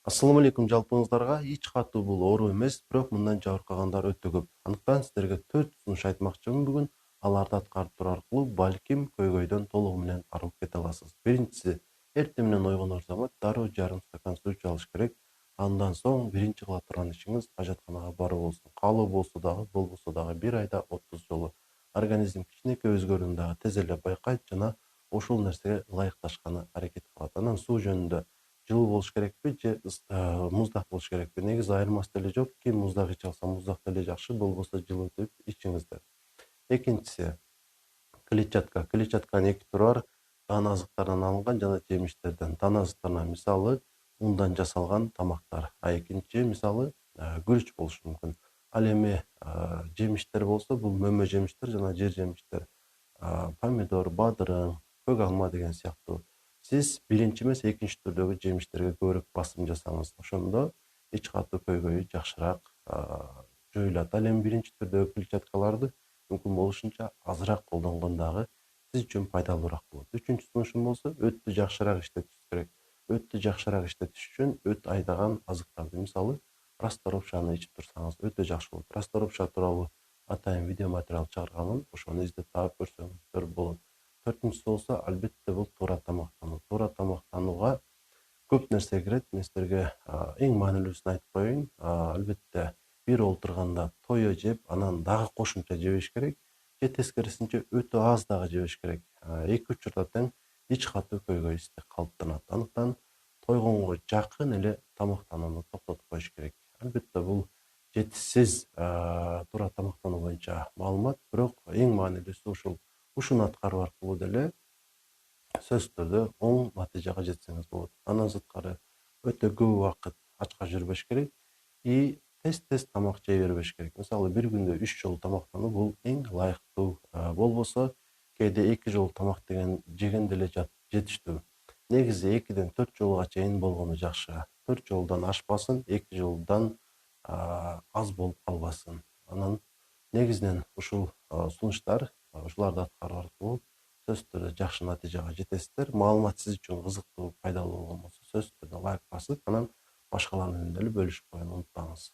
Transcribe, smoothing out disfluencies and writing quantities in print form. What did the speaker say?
Assalamu алейкум жалпыңыздарга. Эч катуу бул оору эмес, бирок мындан жабыркагандар өтө көп. Андыктан сиздерге 4 сунуш айтмакчымын бүгүн. Аларды аткарып туруу аркылуу балким көйгөйдөн толугу менен арылып кете аласыз. Биринчиси, эртең менен ойгонор замат дароо жарым стакан суу ичип алыш керек. Андан соң биринчи кыла турган ишиңиз ажатканага баруу болсун. Каалоо болсо дагы, болбосо дагы 1 айда 30 жолу. Организм кичинекей өзгөрүүнү дагы тез эле байкайт жана ошол нерсеге ылайыкташканы аракет кылат. Анан суу жөнүндө жылуу болуш керекпи же муздак болуш керекпи? Негизи айырмасы деле жок. Ким муздак иче алса муздак деле жакшы, болбосо жылуу деп ичиңиздер. Экинчиси, клетчатка. Клетчатканын эки түрү бар. Дан азыктардан алынган жана жемиштерден. Дан азыктарынан мисалы ундан жасалган тамактар. Экинчи мисалы күрүч болушу мүмкүн. Ал эми жемиштер болсо бул мөмө жемиштер жана жер жемиштер. Помидор, бадырың, көк алма деген сыяктуу. Сиз биринчи эмес экинчи түрдөгү жемиштерге көбүрөөк басым жасаңыз. Ошондо эч катуу көйгөйү жакшыраак жоюлат. Ал эми биринчи түрдөгү клетчаткаларды мүмкүн болушунча азыраак колдонгон дагы сиз үчүн пайдалуураак болот. Үчүнчү сунушум болсо өттү жакшыраак иштетиш керек. Өттү жакшыраак иштетиш үчүн өт айдаган азыктарды, мисалы, расторопшаны ичип турсаңыз өтө жакшы болот. Расторопша тууралуу атайын видео материал чыгарганмын. Ошону издеп таап көрсөңүздөр болот. Төртүнчүсү болсо, албетте бул туура тамактануу. Туура тамактанууга көп нерсе кирет. Мен сиздерге эң маанилүүсүн айтып коеюн. Албетте бир олтурганда тое жеп, анан дагы кошумча жебеш керек. Же тескерисинче өтө аз дагы жебеш керек. Эки учурда тең эч катуу көйгөй истек калыптанат. Андыктан тойгонго жакын эле тамактанууну токтотуп коюш керек. Албетте бул жетишсиз туура тамактануу боюнча маалымат, бирок эң маанилүүсү ушул. Ушуну аткаруу аркылуу деле сөзсүз түрдө оң натыйжага жетсеңиз болот. Андан сырткары өтө көп убакыт ачка жүрбөш керек и тез тамак жей бербеш керек. Мисалы, бир күндө 3 жолу тамактануу бул эң ылайыктуу. Болбосо кээде 2 жолу тамак жеген деле жетиштүү. Негизи 2ден 4 жолуга чейин болгону жакшы. 4 жолудан ашпасын, 2 жолудан аз болуп калбасын. Анан негизинен ушул сунуштар, ушуларды аткаруу аркылуу сөзсүз түрдө жакшы натыйжага жетесиздер. Маалымат сиз үчүн кызыктуу, пайдалуу болгон болсо сөзсүз түрдө лайк басып, анан башкалар менен деле бөлүшүп коюуну унутпаңыз.